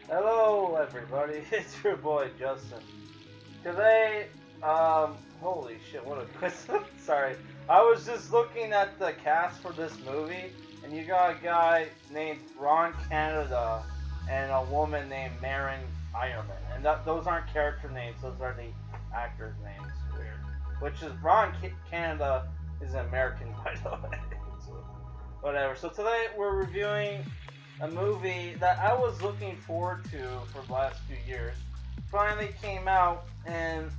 Hello, everybody. It's your boy Justin. Today, holy shit, what a quiz! Sorry, I was just looking at the cast for this movie, and you got a guy named Ron Canada and a woman named Marin Ironman, and those aren't character names; those are the actors' names. Weird. Which is Canada is an American, by the way. So, whatever. So today we're reviewing a movie that I was looking forward to for the last few years. Finally came out, and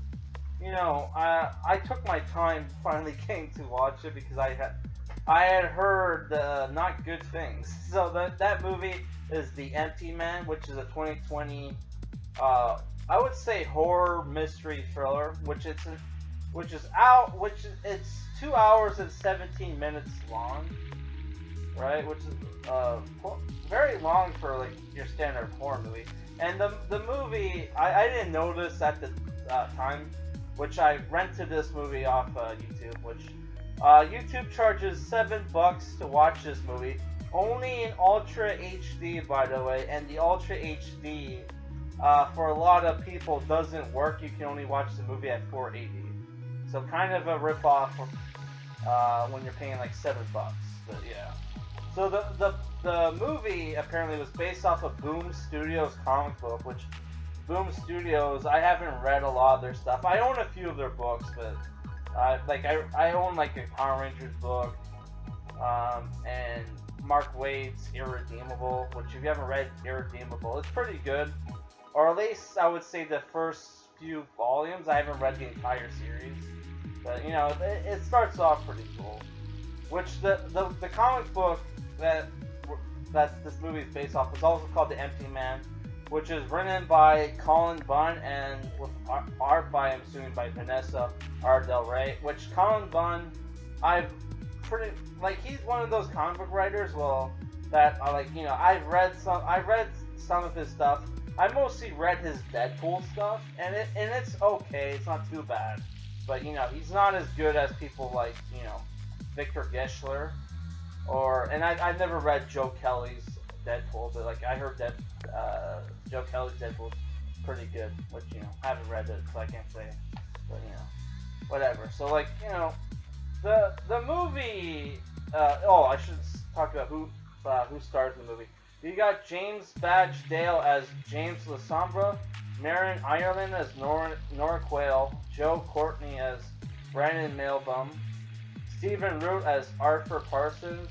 I took my time finally getting to watch it because I had heard not good things. So that movie is The Empty Man, which is a 2020 I would say horror mystery thriller, it's 2 hours and 17 minutes long, right? Which is very long for like your standard horror movie. And the movie, I didn't notice at the time, which I rented this movie off YouTube, which YouTube charges $7 to watch this movie, only in Ultra HD, by the way. And the Ultra HD for a lot of people doesn't work. You can only watch the movie at 480, so kind of a rip off when you're paying like $7. But yeah. So the movie apparently was based off of Boom Studios comic book, which Boom Studios, I haven't read a lot of their stuff. I own a few of their books, but I own like a Power Rangers book, and Mark Waid's Irredeemable, which if you haven't read Irredeemable, it's pretty good. Or at least I would say the first few volumes. I haven't read the entire series, but it starts off pretty cool. Which the comic book that this movie is based off is also called The Empty Man, which is written by Cullen Bunn and with art by, I'm assuming, by Vanessa R. Del Rey. Which Cullen Bunn, he's one of those comic book writers. Well, that I like. I read some of his stuff. I mostly read his Deadpool stuff, and it's okay. It's not too bad, but he's not as good as people like Victor Geschler, and I've never read Joe Kelly's Deadpool, but like I heard that Joe Kelly's Deadpool is pretty good, which I haven't read it, so I can't say, but whatever. So like the movie. I should talk about who stars in the movie. You got James Badge Dale as James Lasombra, Marin Ireland as Nora Quayle, Joe Courtney as Brandon Mailbaum, Stephen Root as Arthur Parsons,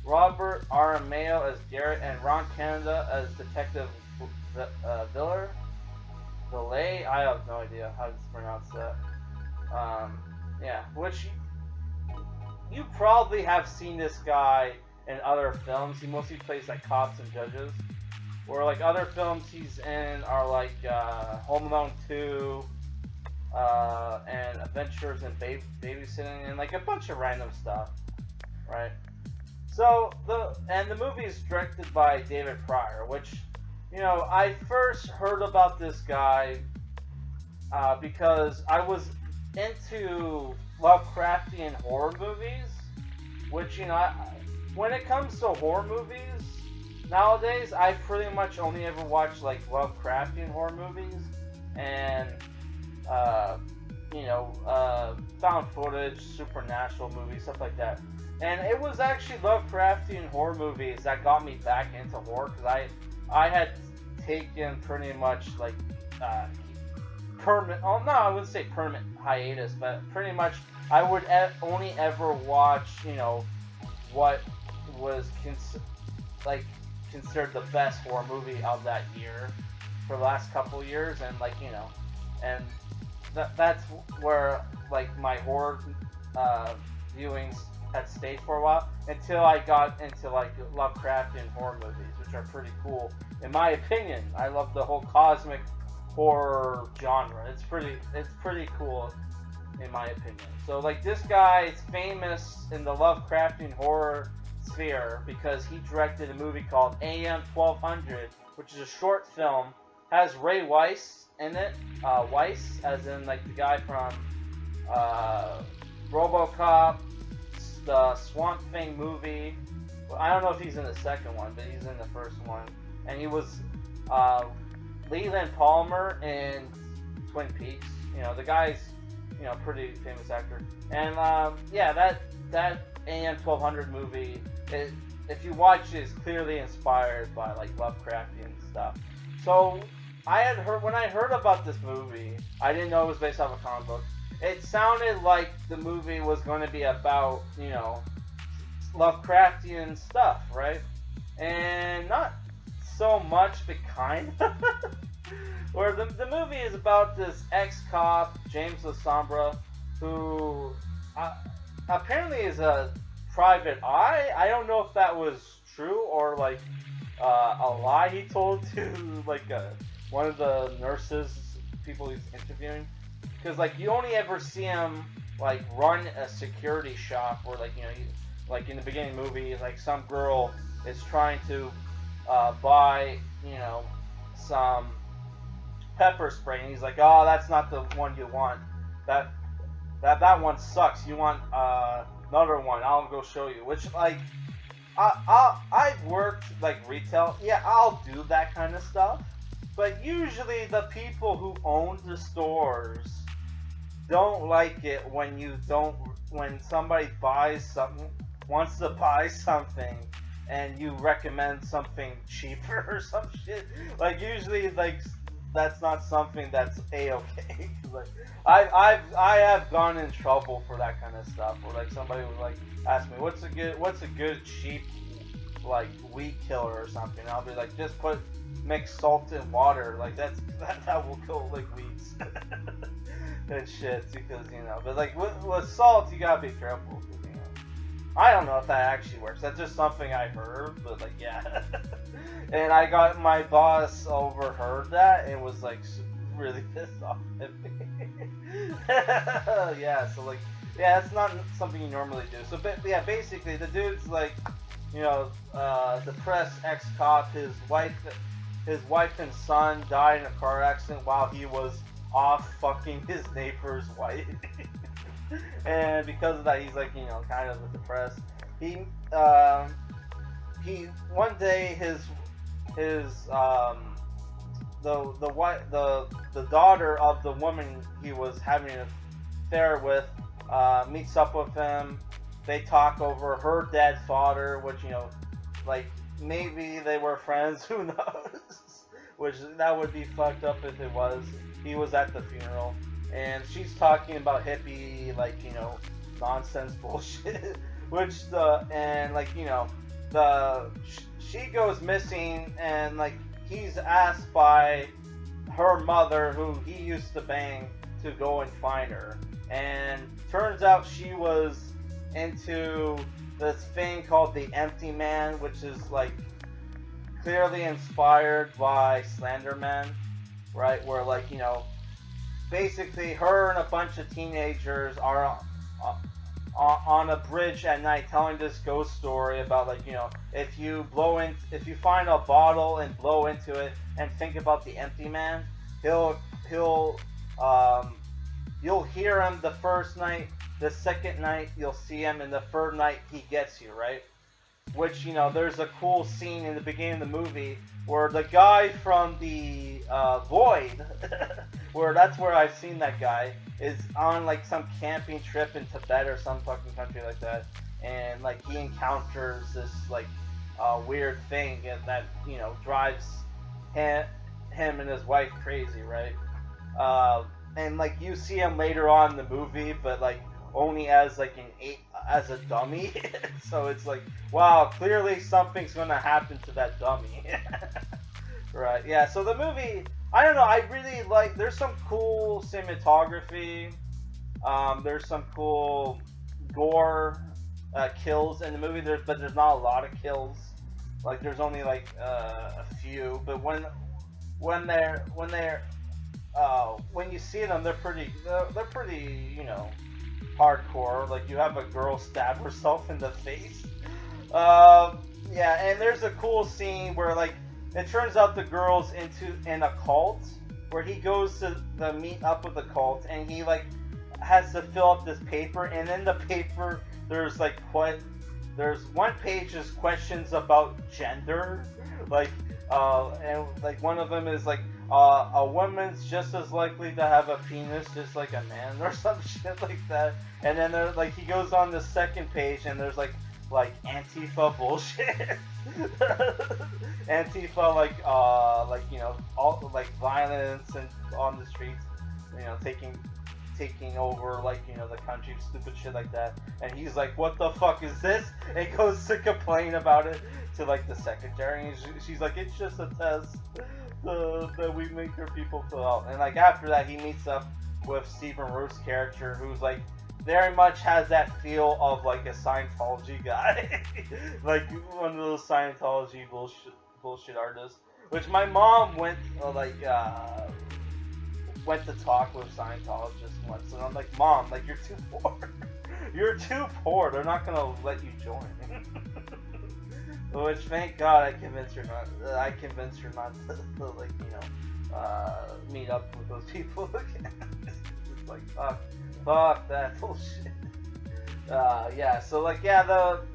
Robert Aramayo as Garrett, and Ron Canada as Detective Villay. I have no idea how to pronounce that. Which you probably have seen this guy in other films. He mostly plays like cops and judges. Or like other films he's in are like Home Alone 2, and Adventures in Babysitting, and like a bunch of random stuff, right? So the movie is directed by David Pryor, which I first heard about this guy because I was into Lovecraftian horror movies, which when it comes to horror movies nowadays, I pretty much only ever watch like Lovecraftian horror movies and found footage, supernatural movies, stuff like that. And it was actually Lovecraftian horror movies that got me back into horror, because I had taken pretty much like permanent. Oh no, I wouldn't say permanent hiatus, but pretty much I would only ever watch what was considered the best horror movie of that year for the last couple years, and and that's where like my horror viewings had stayed for a while, until I got into like Lovecraftian horror movies, which are pretty cool in my opinion. I love the whole cosmic horror genre. It's pretty cool in my opinion. So like this guy is famous in the Lovecraftian horror sphere because he directed a movie called AM 1200, which is a short film. Has Ray Weiss in it. Weiss, as in like the guy from RoboCop, the Swamp Thing movie. Well, I don't know if he's in the second one, but he's in the first one. And he was uh, Leland Palmer in Twin Peaks. The guy's pretty famous actor. And yeah, that AM 1200 movie, if you watch it, is clearly inspired by like Lovecraftian stuff. So I had heard when I heard about this movie, I didn't know it was based off a comic book. It sounded like the movie was going to be about Lovecraftian stuff, right? And not so much, but kind of. Where the movie is about this ex-cop, James Lasombra, who apparently is a private eye. I don't know if that was true or like a lie he told to like one of the nurses, people he's interviewing. Because like you only ever see him like run a security shop, or like like in the beginning of the movie, like some girl is trying to buy some pepper spray, and he's like, "Oh, that's not the one you want. That one sucks. You want another one? I'll go show you." Which like I've worked like retail. Yeah, I'll do that kind of stuff. But usually the people who own the stores don't like it when somebody wants to buy something and you recommend something cheaper or some shit. Like usually like that's not something that's a-okay. Like I have gone in trouble for that kind of stuff, or like somebody would like ask me what's a good cheap like weed killer or something. I'll be like, just mix salt and water. Like that will kill like weeds and shit, because but like with salt you gotta be careful. I don't know if that actually works. That's just something I heard, but like yeah. And my boss overheard that and was like really pissed off at me. Yeah, so like yeah, it's not something you normally do. So but yeah, basically the dude's like depressed ex-cop. His wife and son died in a car accident while he was off fucking his neighbor's wife. And because of that, he's like kind of depressed. He one day the daughter of the woman he was having an affair with meets up with him. They talk over her dead father, which like maybe they were friends, who knows? Which that would be fucked up if it was. He was at the funeral, and she's talking about hippie nonsense bullshit. Which she goes missing, and like he's asked by her mother, who he used to bang, to go and find her. And turns out she was into this thing called the Empty Man, which is like clearly inspired by Slender Man, right? Where like basically her and a bunch of teenagers are on a bridge at night telling this ghost story about like if you find a bottle and blow into it and think about the Empty Man, you'll hear him the first night, the second night you'll see him, and the third night he gets you, right? Which there's a cool scene in the beginning of the movie where the guy from the Void, where that's where I've seen that guy, is on like some camping trip in Tibet or some fucking country like that, and like he encounters this like weird thing that drives him and his wife crazy, right? And like you see him later on in the movie, but like only as like as a dummy. So it's like, wow, clearly something's gonna happen to that dummy. Right, yeah, so the movie, I don't know, I really like, there's some cool cinematography, there's some cool gore kills in the movie, but there's not a lot of kills. Like there's only like a few, but when you see them, they're pretty hardcore. Like you have a girl stab herself in the face. Yeah, and there's a cool scene where like it turns out the girl's in a cult, where he goes to meet up with the cult, and he like has to fill out this paper, and in the paper there's like there's one page is questions about gender, like And like one of them is like a woman's just as likely to have a penis just like a man or some shit like that. And then there like he goes on the second page and there's like Antifa bullshit. Antifa like you know all like violence and on the streets, you know taking over like you know the country, stupid shit like that. And he's like, what the fuck is this? And goes to complain about it to like the secretary, and she's like, it's just a test that we make your people fill out. And like after that he meets up with Stephen Root's character, who's like very much has that feel of like a Scientology guy. Like one of those Scientology bullshit artists, which my mom went went to talk with Scientologists once, and I'm like, Mom, like you're too poor. You're too poor. They're not gonna let you join. Which, thank God, I convinced her not to like you know meet up with those people again. It's like fuck that bullshit. Yeah. So like I don't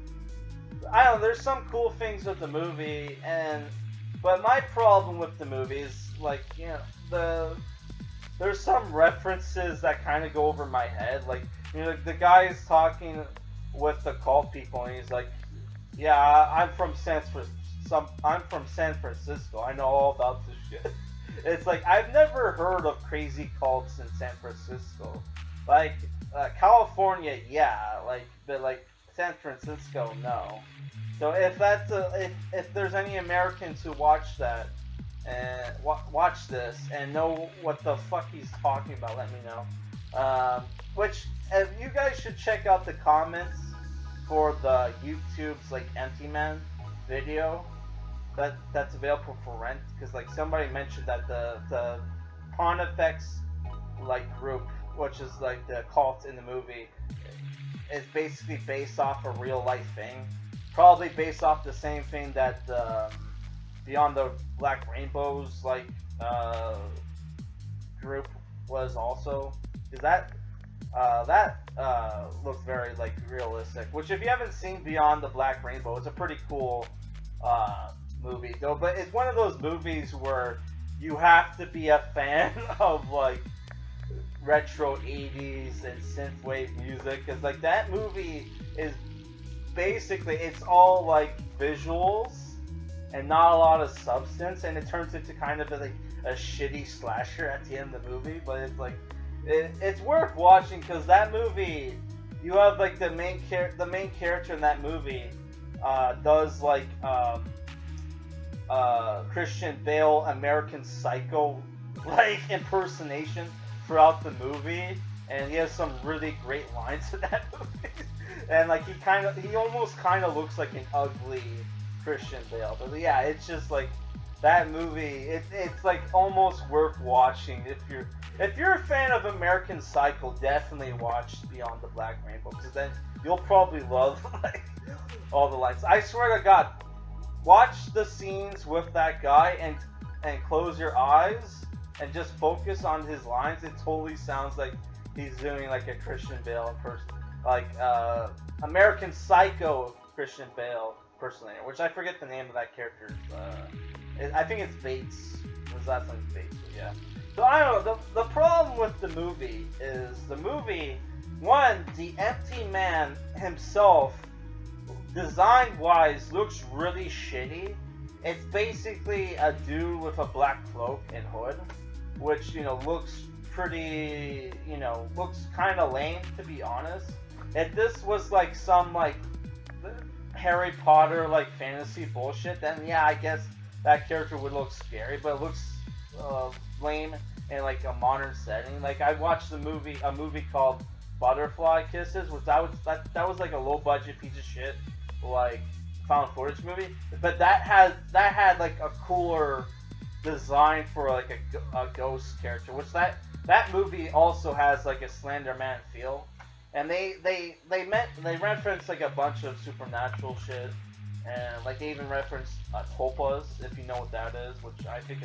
know. There's some cool things with the movie, but my problem with the movie is like you know there's some references that kind of go over my head. Like, you know, the guy is talking with the cult people, and he's like, "Yeah, I'm from San Francisco. I know all about this shit." It's like I've never heard of crazy cults in San Francisco. Like California, yeah, but like San Francisco, no. So if that's if there's any Americans who watch that and watch this and know what the fuck he's talking about, let me know. Which you guys should check out the comments for the YouTube's like Empty Man video that's available for rent, because like somebody mentioned that the Pontifex like group, which is like the cult in the movie, is basically based off a real life thing, probably based off the same thing that Beyond the Black Rainbows like group was also. Is that looks very like realistic. Which if you haven't seen Beyond the Black Rainbow, it's a pretty cool movie though. But it's one of those movies where you have to be a fan of like retro 80s and synthwave music, because like that movie is basically it's all like visuals and not a lot of substance, and it turns into kind of like a shitty slasher at the end of the movie. But it's like it's worth watching, because that movie, you have like the main character in that movie does like Christian Bale American Psycho like impersonation throughout the movie, and he has some really great lines in that movie. And like he almost kind of looks like an ugly Christian Bale. But yeah, it's just like that movie. It's like almost worth watching if you're a fan of American Psycho. Definitely watch Beyond the Black Rainbow, because then you'll probably love like all the lines. I swear to God, watch the scenes with that guy and close your eyes and just focus on his lines. It totally sounds like he's doing like a Christian Bale person, like American Psycho Christian Bale impersonator, which I forget the name of that character. I think it's Bates. Was that something Bates? But yeah. So I don't know. The problem with the movie is one, the Empty Man himself, design-wise, looks really shitty. It's basically a dude with a black cloak and hood, which, you know, looks pretty, you know, looks kind of lame, to be honest. If this was like some like Harry Potter like fantasy bullshit, then yeah, I guess that character would look scary, but it looks lame in like a modern setting. Like I watched a movie called Butterfly Kisses, which that was like a low budget piece of shit, like found footage movie, but that had like a cooler design for like a ghost character, which that movie also has like a Slender Man feel. And they reference like a bunch of supernatural shit, and like they even reference tulpas, if you know what that is, which I think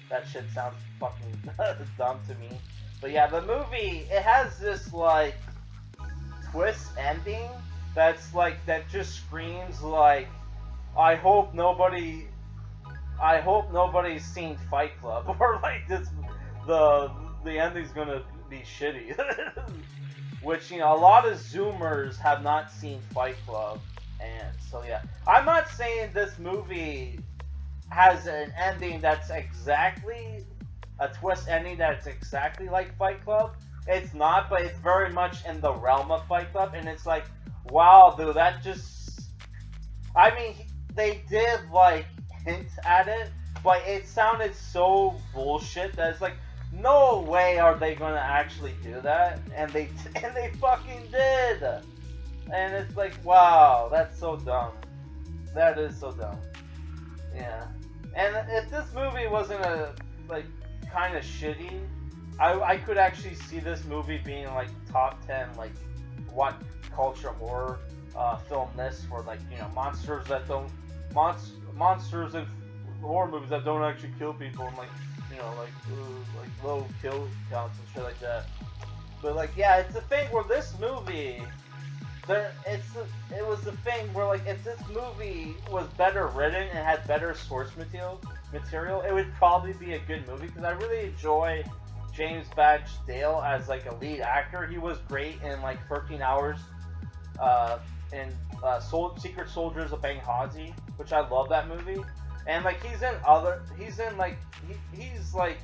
that shit sounds fucking dumb to me. But yeah, the movie, it has this like twist ending that's like that just screams like, I hope nobody I hope nobody's seen Fight Club or like this. The ending's gonna be shitty. Which, you know, a lot of Zoomers have not seen Fight Club, and so yeah, I'm not saying this movie has an ending that's exactly a twist ending that's exactly like Fight Club. It's not, but it's very much in the realm of Fight Club, and it's like, wow, dude, that just. I mean, they did like hint at it, but it sounded so bullshit that it's like, no way are they gonna actually do that, and they fucking did, and it's like, wow, that's so dumb. That is so dumb. Yeah, and if this movie wasn't like kind of shitty, I could actually see this movie being like top 10 like what culture horror film list for like, you know, monsters that don't monsters and horror movies that don't actually kill people, and like, you know, like low kill counts and shit like that. But like, yeah, it's the thing where this movie, it was the thing where like, if this movie was better written and had better source material, it would probably be a good movie, because I really enjoy James Badge Dale as like a lead actor. He was great in like 13 Hours, in Secret Soldiers of Benghazi, which I love that movie. And like, he's like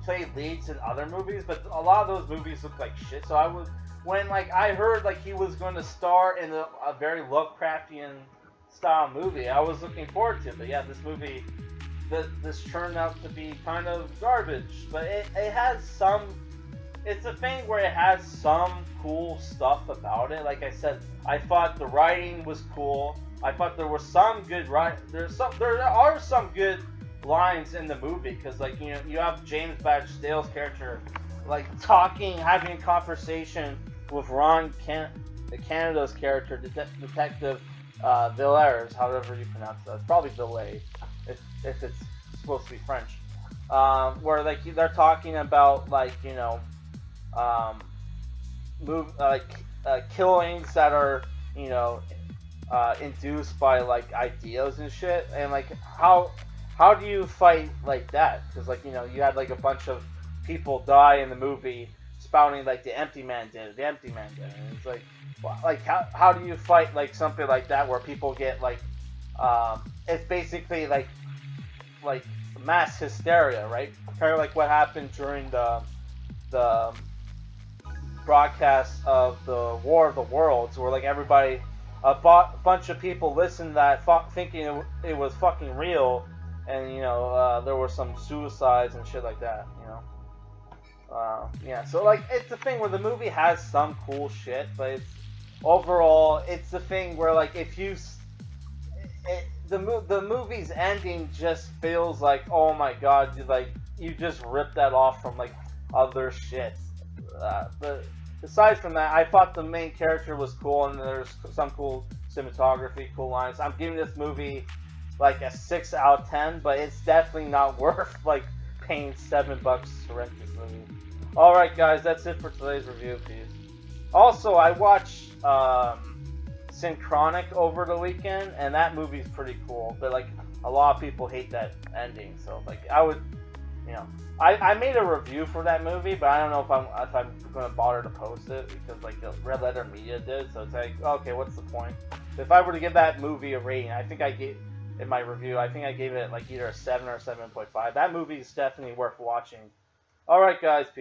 played leads in other movies, but a lot of those movies look like shit. So when like I heard like he was going to star in a very Lovecraftian style movie, I was looking forward to it. But yeah, this movie, this turned out to be kind of garbage. But it has some. It's a thing where it has some cool stuff about it. Like I said, I thought the writing was cool. I thought there was some good there are some good lines in the movie, because like, you know, you have James Badge Dale's character like having a conversation with Canada's character, Detective Villers, however you pronounce that. It's probably Villers if it's supposed to be French. Where like they're talking about like, you know, killings that are, you know, induced by like ideas and shit, and like how do you fight like that? Because like, you know, you had like a bunch of people die in the movie spouting like the empty man did, and it's like how do you fight like something like that where people get like it's basically like mass hysteria, right? Kind of like what happened during the broadcast of the War of the Worlds, where like everybody, a bunch of people listened to that thinking it was fucking real, and you know, there were some suicides and shit like that, you know. Yeah, so like, it's the thing where the movie has some cool shit, but it's overall, it's the thing where like, if you the movie's ending just feels like, oh my god, like you just ripped that off from like other shit. But aside from that, I thought the main character was cool, and there's some cool cinematography, cool lines. I'm giving this movie like a 6 out of 10, but it's definitely not worth like paying $7 to rent this movie. Alright guys, that's it for today's review, please. Also, I watched Synchronic over the weekend, and that movie's pretty cool, but like, a lot of people hate that ending, so like, I would, you know, I made a review for that movie, but I don't know if I'm going to bother to post it, because like the Red Letter Media did, so it's like, okay, what's the point? If I were to give that movie a rating, I think I gave, in my review, I think I gave it like either a 7 or 7.5. That movie is definitely worth watching. Alright guys, peace.